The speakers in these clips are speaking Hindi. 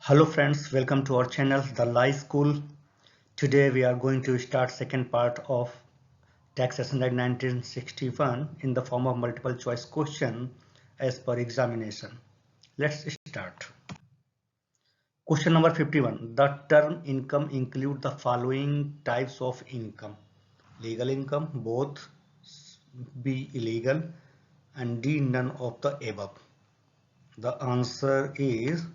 Hello friends, welcome to our channel The Lie School. Today we are going to start second part of Taxation Act 1961 in the form of multiple choice question as per examination. Let's start. Question number 51. The term income include the following types of income. Legal income, both, B illegal, and D none of the above. The answer is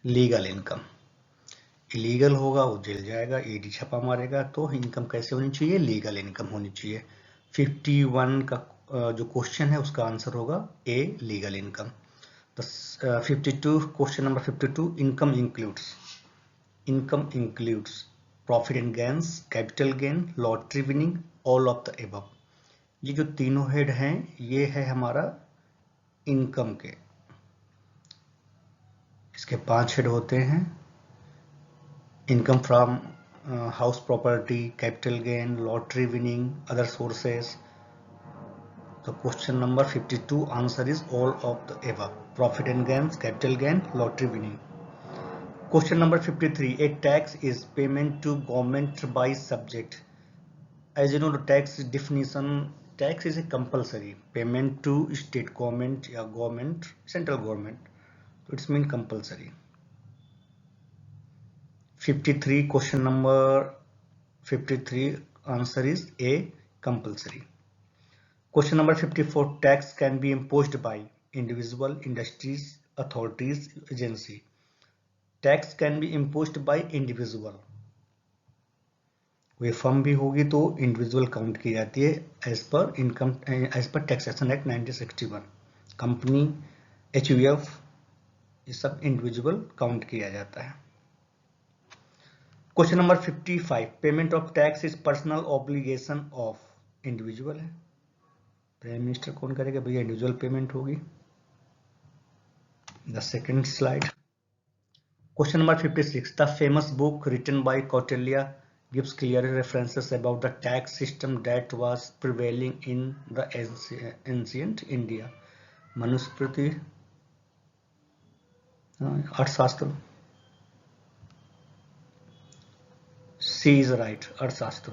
legal income. Illegal होगा वो जेल जाएगा, ईडी छापा मारेगा, तो इनकम कैसे होनी चाहिए? लीगल इनकम होनी चाहिए। 51 का जो क्वेश्चन है उसका आंसर होगा a legal income. 52 question number 52 income includes profit and gains, capital gain, lottery winning, all of the above. ये जो तीनों हेड हैं ये है हमारा इनकम के। इसके 5 हेड होते हैं। Income from house property, capital gain, lottery winning, other sources. So question number 52 answer is all of the above. Profit and gains, capital gain, lottery winning. Question number 53. A tax is payment to government by subject. As you know, the tax definition, tax is a compulsory payment to state government or government, central government. So it's mean compulsory. 53 question number 53 answer is A compulsory. Question number 54. Tax can be imposed by individual, industries, authorities, agency. Tax can be imposed by individual. कोई फर्म भी होगी तो इंडिविजुअल काउंट की जाती है as per income, as per taxation act 1961। Company, HUF, ये सब इंडिविजुअल काउंट किया जाता है। Question number 55. Payment of tax is personal obligation of individual है। प्राइम मिनिस्टर कौन करेगा भैया? इंडिविजुअल पेमेंट होगी। The second slide. Question number 56. The famous book written by Kautilya gives clear references about the tax system that was prevailing in the ancient India. Manusmriti, अर्थशास्त्र, C is right, अर्थशास्त्र,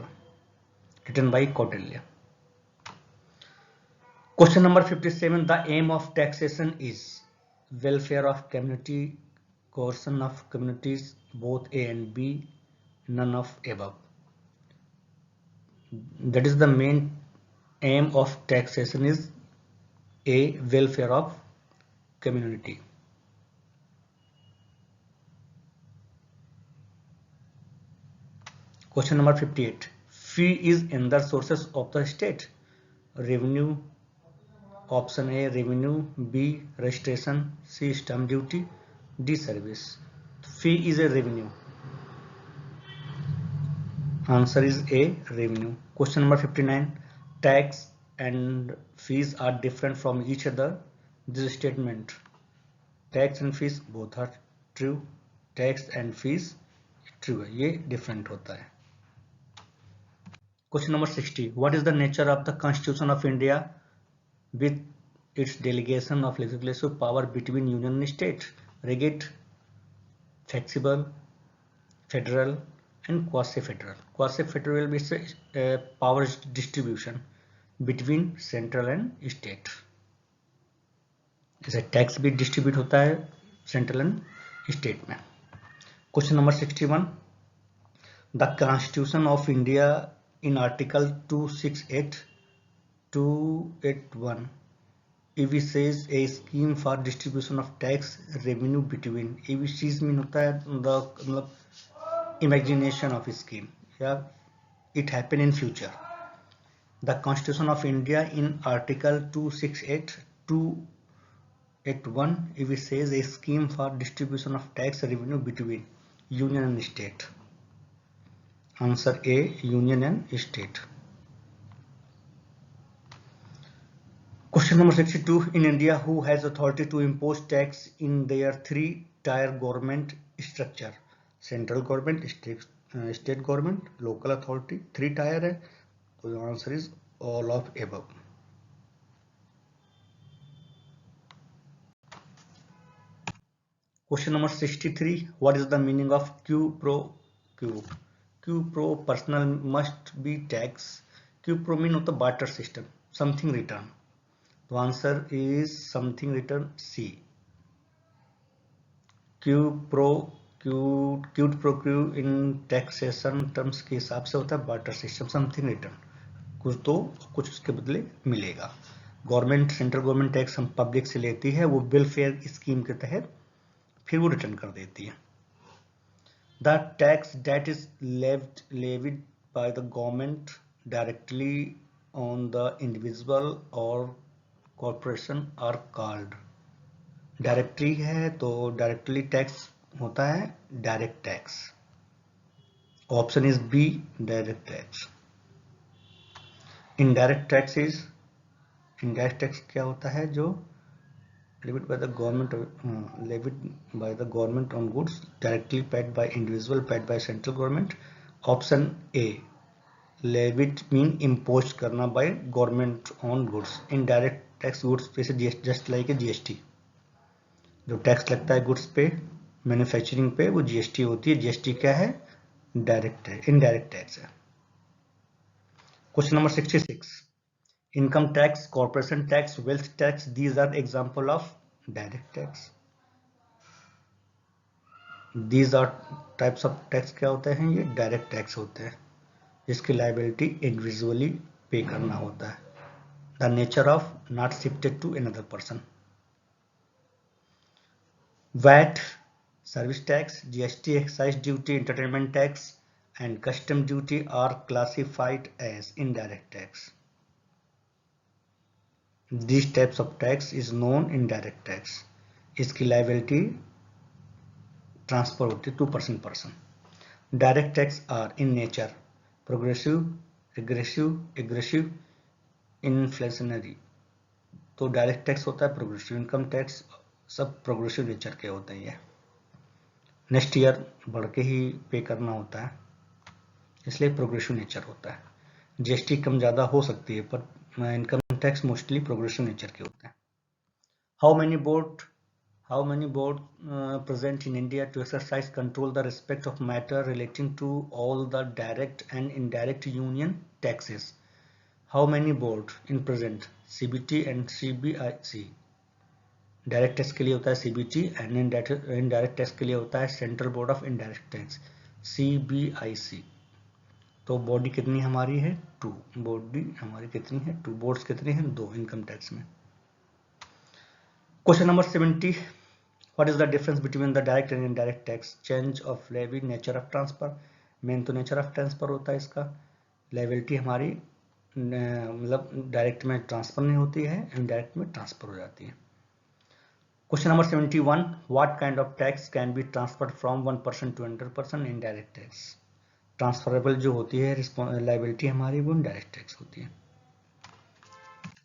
written by Kautilya. Question number 57. The aim of taxation is welfare of community, coercion of communities, both A and B, none of above. That is the main aim of taxation is A, welfare of community. Question number 58. Fee is another sources of the state. Revenue, option A revenue, B registration, C stamp duty, D service. Fee is a revenue. Answer is A revenue. Question number 59. Tax and fees are different from each other. This statement. Tax and fees both are true. Tax and fees true है, ये different होता है। Question number 60. What is the nature of the Constitution of India with its delegation of legislative power between union and state? Rigid, flexible, federal, and quasi-federal. Quasi-federal means power distribution between central and state. जैसे टैक्स भी डिस्ट्रीब्यूट होता है सेंट्रल एंड स्टेट में। Question number 61. The constitution of India in article 268 281 EV says a scheme for distribution of tax revenue between EVCs mean होता है मतलब imagination of scheme या it happen in future. The Constitution of India in article 268 281 EV says a scheme for distribution of tax revenue between union and state. Answer A union and state. Question number 62. In India, who has authority to impose tax in their 3-tier government structure? Central government, state government, local authority, 3-tier है, तो the answer is all of above. Question number 63. What is the meaning of Q pro Q? Q pro personal must be tax. Q pro mean होता barter system, something return. The answer is something return C. Q pro Q pro Q in taxation terms के हिसाब से होता है barter system, something return. कुछ दो कुछ उसके बदले मिलेगा. गवर्नमेंट सेंट्रल गवर्नमेंट टैक्स हम पब्लिक से लेती है, वो वेलफेयर स्कीम के तहत फिर वो रिटर्न कर देती है. The tax that is levied by the government directly on the individual और कॉर्पोरेशन आर कॉल्ड. डायरेक्टली है तो डायरेक्टली टैक्स होता है direct tax. Option is B, direct tax. Indirect tax is, indirect tax क्या होता है? जो levied by the government on goods directly paid by individual, paid by central government. Option A, levied mean imposed करना by government on goods. Indirect tax goods जैसे just like GST, जो टैक्स लगता है गुड्स पे, मैन्युफैक्चरिंग पे, वो GST होती है. GST क्या है? डायरेक्ट है, इनडायरेक्ट टैक्स है. Question number 66. Income tax, corporation tax, wealth tax, these are example of direct tax. These are types of tax क्या होते हैं? ये direct tax होते हैं जिसकी liability individually pay करना होता है. The nature of not shifted to another person. VAT, service tax, GST, excise duty, entertainment tax, and custom duty are classified as indirect tax. These types of tax is known indirect tax. इसकी liability transfer होती है to person. Direct tax are in nature progressive, regressive, aggressive, inflationary. तो direct tax होता है progressive, income tax सब progressive nature के होते हैं. नेक्स्ट ईयर बढ़ के ही पे करना होता है, इसलिए progressive nature होता है. GST कम ज़्यादा हो सकती है पर income tax mostly progressive nature के होते हैं. How many board present in India to exercise control the respect of matter relating to all the direct and indirect union taxes. How many board in present? CBT and CBIC. Direct tax के लिए होता है CBT एंड इनडायरेक्ट टैक्स के लिए होता है central board of indirect tax CBIC. तो बॉडी कितनी हमारी है? 2. बॉडी हमारी कितनी है? 2. बोर्ड्स कितने हैं? 2 इनकम टैक्स में. Question number 70. What is the difference between the direct and indirect tax? Change of levy, nature of transfer. Main तो नेचर ऑफ ट्रांसफर होता है इसका. लायबिलिटी हमारी मतलब डायरेक्ट में ट्रांसफर नहीं होती है, इनडायरेक्ट में ट्रांसफर हो जाती है. Question number 71. What kind of tax can be transferred from 1% to 100%? Indirect tax. Transferable जो होती है लायबिलिटी हमारी, वो इनडायरेक्ट टैक्स होती है.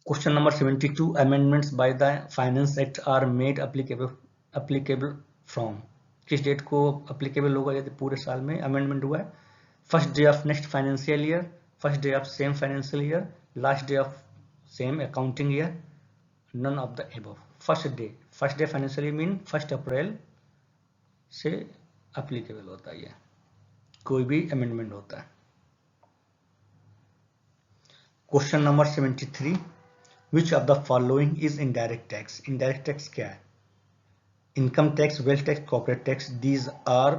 Question number 72. Amendments by the finance act are made applicable from? किस डेट को अप्लीकेबल होगा? यदि पूरे साल में अमेंडमेंट हुआ है. First day of next financial year, first day of same financial year, last day of same accounting year, none of the above. First day financial year mean 1 अप्रैल से अप्लीकेबल होता है कोई भी अमेंडमेंट होता है. Question number 73. Which of the following is indirect tax? Indirect tax क्या है? Income tax, wealth tax, corporate tax, these are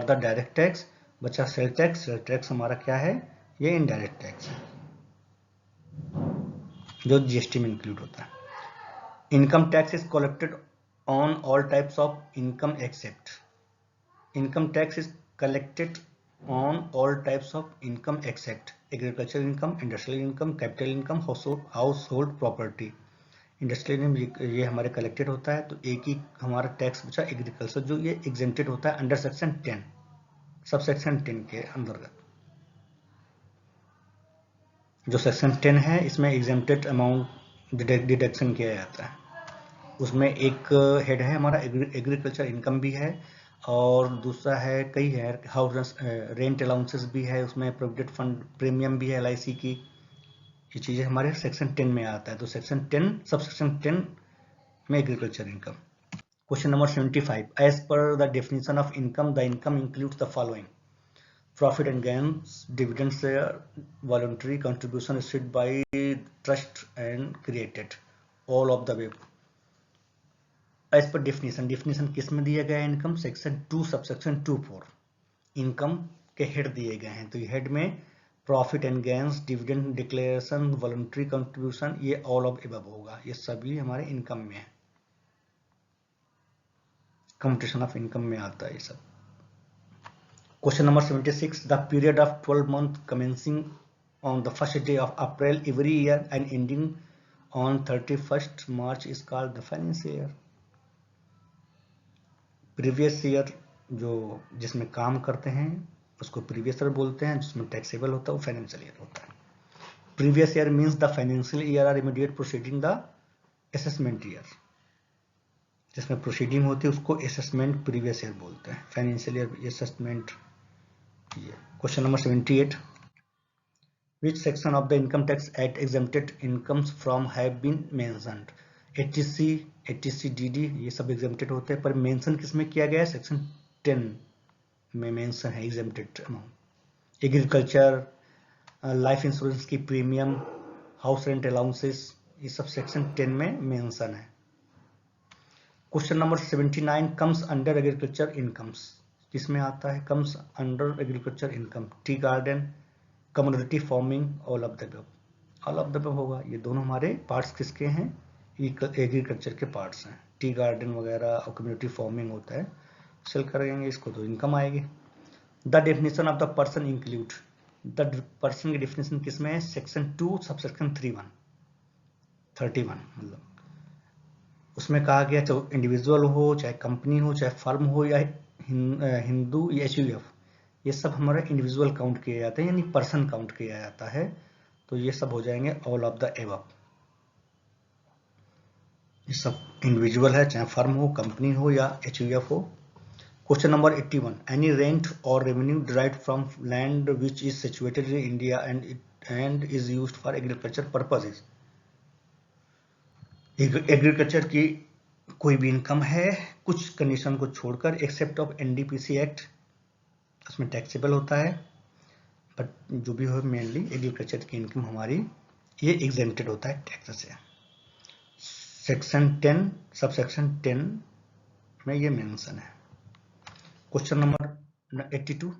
the direct tax. बचा सेल टैक्स. सेल टैक्स हमारा क्या है? ये इनडायरेक्ट टैक्स है जो जीएसटी में इंक्लूड होता है. Income tax is collected on all types of income except. Income tax is collected on all types of income except agricultural income, industrial income, capital income, household property. Industrial income ये हमारे कलेक्टेड होता है. तो एक ही हमारा टैक्स बचा एग्रीकल्चर, जो ये एग्जेम्प्टेड होता है अंडर सेक्शन 10, सब सेक्शन 10 के अंतर्गत. जो सेक्शन 10 है इसमें एग्जेम्प्टेड अमाउंट डिडक्शन किया जाता है. उसमें एक हेड है हमारा एग्रीकल्चर इनकम भी है, और दूसरा है कई है हाउस रेंट अलाउंसेस भी है, उसमें प्रोविडेंट फंड प्रीमियम भी है LIC की. ये चीज़ें हमारे सेक्शन 10 में आता है. तो सेक्शन 10 सब सेक्शन 10 में agriculture income. Question number 75. As per the definition of income, the income includes the following: profit and gains, dividend share, voluntary contribution received by trust and created. All of the above. As per definition किस में दिया गया है? इनकम सेक्शन 2 सबसेक्शन 2(4) इनकम के हेड दिए गए हैं। तो हेड में profit and gains, dividend declaration, voluntary contribution, ये ऑल ऑफ एबव होगा। ये सभी हमारे इनकम में है, कंप्यूटेशन ऑफ इनकम में आता है ये सब। Question number 76. The period of 12 month commencing on the first day of April every year and ending on 31st March is called the financial year. Previous year जो जिसमें काम करते हैं उसको प्रीवियस ईयर बोलते हैं, जिसमें टैक्सेबल होता है वो फाइनेंशियल ईयर होता है। Previous year means the financial year are immediate proceeding the assessment year. जिसमें प्रोसीडिंग होती है उसको असेसमेंट प्रीवियस ईयर बोलते हैं, फाइनेंशियल ईयर असेसमेंट ये। Question number 78. Which section of the income tax act exempted incomes from have been mentioned? Etc, etc डीडी ये सब एग्जेम्प्टेड होते हैं, पर मेंशन किसमें किया गया है? सेक्शन 10 में मेंशन है exempted amount. Agriculture, life insurance की प्रीमियम, हाउस रेंट अलाउंसेस, ये सब सेक्शन 10 में मेंशन है। Question number 79. Comes under agriculture incomes किसमें आता है? Comes under agriculture income tea garden, community farming, all of the above. All of the above होगा। ये दोनों हमारे पार्ट्स किसके हैं? एग्रीकल्चर के पार्ट्स हैं। टी गार्डन वगैरह और कम्युनिटी फार्मिंग होता है, सेल करेंगे इसको तो इनकम आएगी। The definition of the person include, the person की डेफिनेशन किसमें है? सेक्शन 2 सबसेक्शन 31 मतलब उसमें कहा गया, चाहे इंडिविजुअल हो, चाहे कंपनी हो, चाहे फर्म हो, या हिंदू या एचयूएफ, ये सब हमारे इंडिविजुअल काउंट किए जाते हैं, यानी पर्सन काउंट किया जाता है। तो ये सब हो जाएंगे ऑल ऑफ द एबव। ये सब इंडिविजुअल है, चाहे फर्म हो, कंपनी हो या एचयूएफ हो। Question number 81. एनी रेंट और revenue derived from land which is situated in India and is used for agriculture purposes. Agriculture की कोई भी इनकम है कुछ कंडीशन को छोड़कर, एक्सेप्ट ऑफ एनडीपीसी एक्ट, उसमें टैक्सेबल होता है, बट जो भी हो मेनली एग्रीकल्चर की इनकम हमारी ये एग्जेम्प्टेड होता है टैक्स से। सेक्शन 10 सबसेक्शन 10 में ये मेंशन है। Question number 82.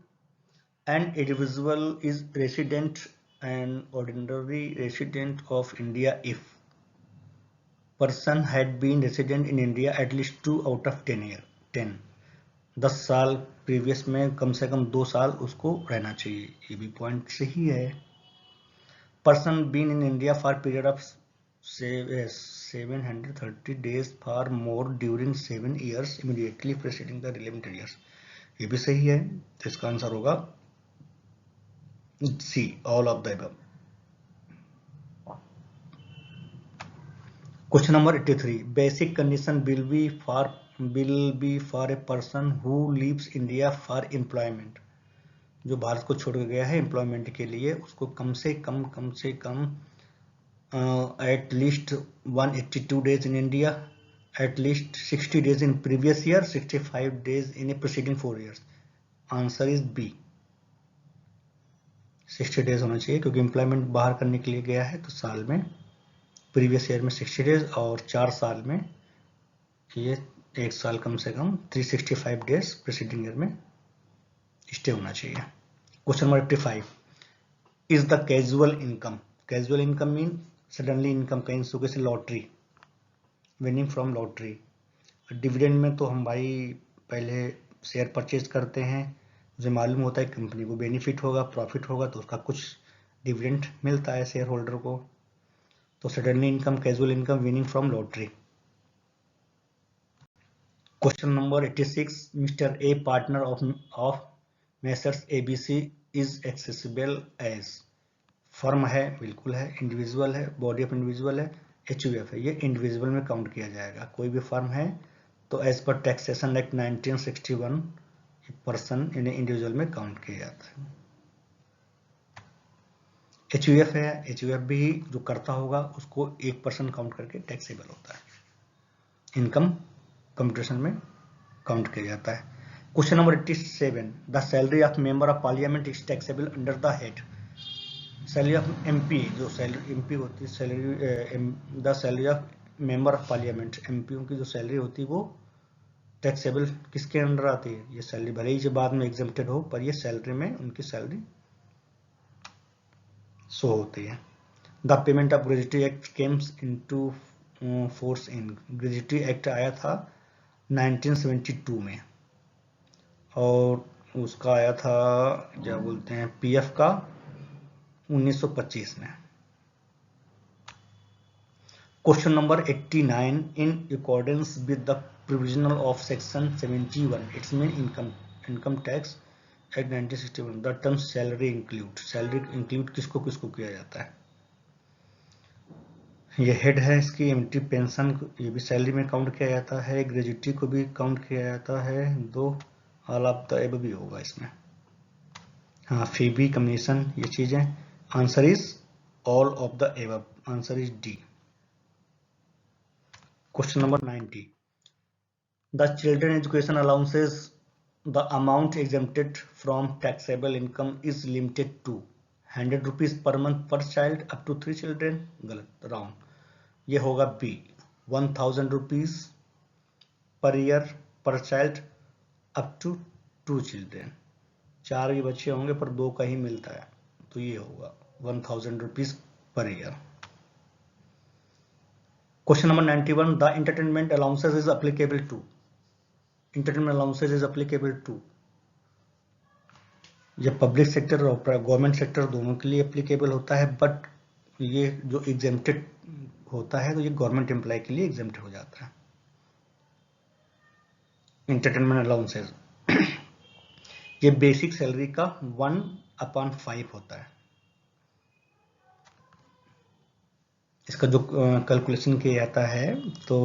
An individual is resident and ordinary resident of India if person had been resident in India at least 2 out of 10 year 10 साल प्रीवियस में कम से कम 2 साल उसको रहना चाहिए। ये भी पॉइंट सही है। Person been in India for period of 730 days for more during 7 years immediately preceding the relevant years, ये भी सही है। तो इसका आंसर होगा C, all of the above. Question number 83. Basic condition will be for a person who leaves India for employment. जो भारत को छोड़ गया है एम्प्लॉयमेंट के लिए, उसको कम से कम at least 182 days in India, at least 60 days in previous year, 65 days in a preceding 4 years. Answer is B. 60 days होना चाहिए, क्योंकि एम्प्लॉयमेंट बाहर करने के लिए गया है तो साल में प्रीवियस ईयर में 60 डेज और 4 साल में ये 1 साल कम से कम 365 डेज प्रीसीडिंग ईयर में स्टे होना चाहिए। Question number 85. Is the casual income, casual income mean suddenly income, कहीं से जैसे lottery, winning from lottery. Dividend में तो हम भाई पहले शेयर परचेज करते हैं, मुझे मालूम होता है कंपनी को बेनिफिट होगा, प्रॉफिट होगा, तो उसका कुछ डिविडेंड मिलता है शेयर होल्डर को। तो suddenly income, casual income, winning from lottery. Question number 86. Mister A partner of messrs ABC is accessible as, firm है, बिल्कुल है, इंडिविजुअल है, बॉडी ऑफ इंडिविजुअल है, एचयूएफ है, ये इंडिविजुअल में काउंट किया जाएगा। कोई भी फर्म है तो as per taxation act 1961 person यानी इंडिविजुअल में काउंट किया जाता है। एचयूएफ है, एचयूएफ भी जो करता होगा उसको 1% काउंट करके टैक्सेबल होता है, इनकम कंप्यूटेशन में काउंट किया जाता है। Question number 87, the salary of member of parliament is taxable under the head. Salary of MP, जो सैलरी एमपी होती है, salary the salary of member of parliament, MPO की जो सैलरी होती है वो टैक्सेबल किसके अंडर आती है? ये सैलरी भले ही जो बाद में एग्जेम्प्टेड हो, पर ये सैलरी में उनकी सैलरी शो होती है। The payment of gratuity act Kemps into force in, gratuity act आया था 1972 में, और उसका आया था क्या बोलते हैं पीएफ का 1925 में। Question number 89, in accordance with the provisional of section 71 it's mean income tax act 1961 the term salary include किसको किसको किया जाता है? ये हेड है इसकी, एमटी पेंशन ये भी सैलरी में काउंट किया जाता है, ग्रेजुटी को भी काउंट किया जाता है, दो ऑल ऑफ द एबव भी होगा इसमें, हाँ फी भी कमीशन ये चीजें। Answer is all of the above, answer is D. Question number 90, the children education allowances the amount exempted from taxable income is limited to 100 rupees per month per child up to 3 children, गलत राउंड, ये होगा B 1000 rupees per year per child up to 2 children. 4 भी बच्चे होंगे पर 2 का ही मिलता है, तो ये होगा 1000 rupees per year. Question number 91, the entertainment allowances is applicable to, entertainment allowances is applicable to, ये पब्लिक सेक्टर और गवर्नमेंट सेक्टर दोनों के लिए एप्लीकेबल होता है, बट ये जो एग्जेम्प्टेड होता है तो ये गवर्नमेंट एम्प्लॉय के लिए एग्जेम्प्ट हो जाता है। एंटरटेनमेंट अलाउंसेस ये बेसिक सैलरी का 1/5 होता है। इसका जो कैलकुलेशन किया जाता है तो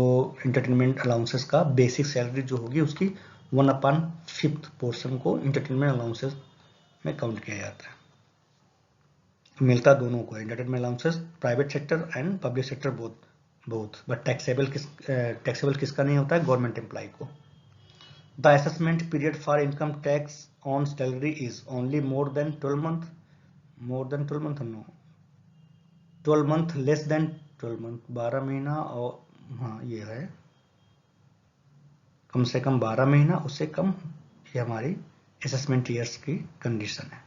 एंटरटेनमेंट अलाउंसेस का बेसिक सैलरी जो होगी उसकी 1/5 पोर्शन को एंटरटेनमेंट अलाउंसेस में काउंट किया जाता है। मिलता दोनों को, entertainment allowances private sector and public sector both, but taxable किसका नहीं होता है? गवर्नमेंट एम्प्लॉय को। The assessment period for income tax on salary is only more than 12 month, more than 12 month no, 12 month less than 12 month, 12 महीना, और हाँ ये है कम से कम 12 महीना, उससे कम, ये हमारी असेसमेंट ईयर्स की कंडीशन है।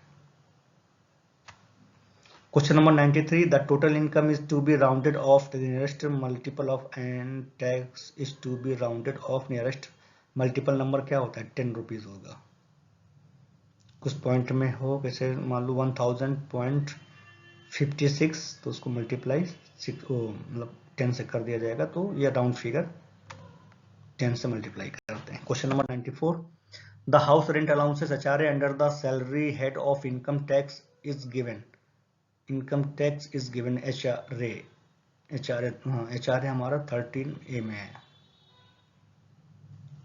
Question number 93, the total income is to be rounded off the nearest multiple of and tax is to be rounded off nearest multiple number क्या होता है? 10 रुपीज होगा। कुछ पॉइंट में हो, कैसे मान लो 1000.56 तो उसको मल्टीप्लाई मतलब 10 से कर दिया जाएगा, तो ये राउंड फिगर 10 से मल्टीप्लाई करते हैं। Question number 94, the house rent allowances HRA under the salary head of income tax is given, income tax is given HRA, HRA हमारा 13A में है,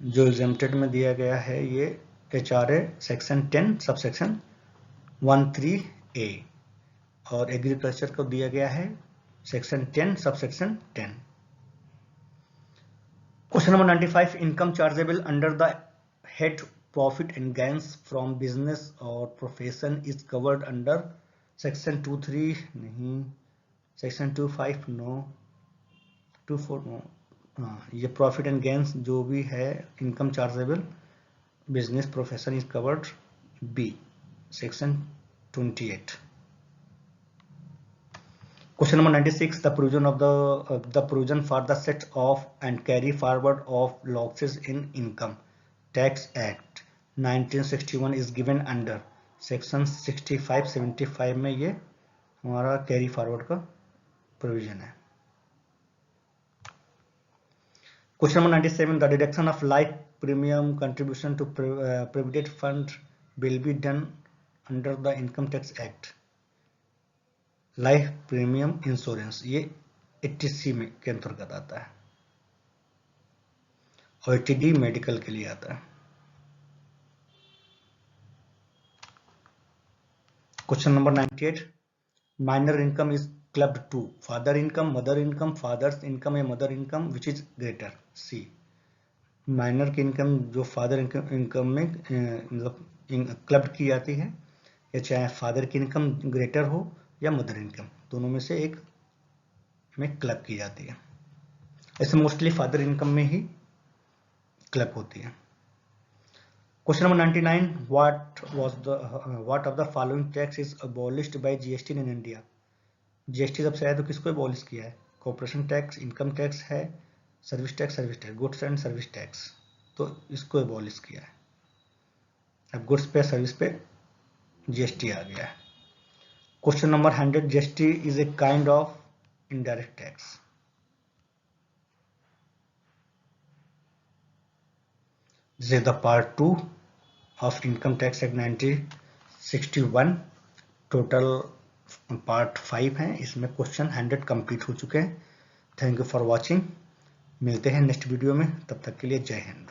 जो एग्जेम्प्टेड में दिया गया है ये HRA सेक्शन 10 सबसेक्शन 13A, और एग्रीकल्चर को दिया गया है section 10 subsection 10। Question number 95, income chargeable under the head profit and gains from business और profession is covered under section 23 नहीं, सेक्शन 25 नो, 24 नो, हाँ ये प्रॉफिट एंड गेन्स जो भी है income chargeable business profession is covered by section 28। Question number 96, the provision of the provision for the set off and carry forward of losses in income tax act 1961 is given under section 65-75 में ये हमारा कैरी फॉरवर्ड का प्रोविजन है। Question number 97, the deduction of life premium contribution to provident fund will be done under the income tax act. Life premium insurance ये 80C में के अंतर्गत आता है, और 80D मेडिकल के लिए आता है। Question number 98, minor income is clubbed to father income, mother income, father's income या mother income, which is greater? See minor की इनकम जो फादर इनकम में मतलब क्लब्ड की जाती है, या चाहे फादर की इनकम ग्रेटर हो या मदर इनकम, दोनों में से एक में क्लब की जाती है। ऐसे मोस्टली फादर इनकम में ही क्लब होती है। Question number 99, what of the following tax is abolished by GST in India? GST जब से आया तो किसको अबॉलिश किया है? कॉर्पोरेशन टैक्स, इनकम टैक्स है, service tax, goods and service tax, तो इसको अबॉलिश किया है। अब गुड्स पे सर्विस पे जीएसटी आ गया है। Question number 100, GST is a kind of indirect tax. This is the part 2 of income tax act 1961। Total part 5 है, इसमें क्वेश्चन 100 कंप्लीट हो चुके हैं। Thank you for watching. मिलते हैं नेक्स्ट वीडियो में, तब तक के लिए जय हिंद।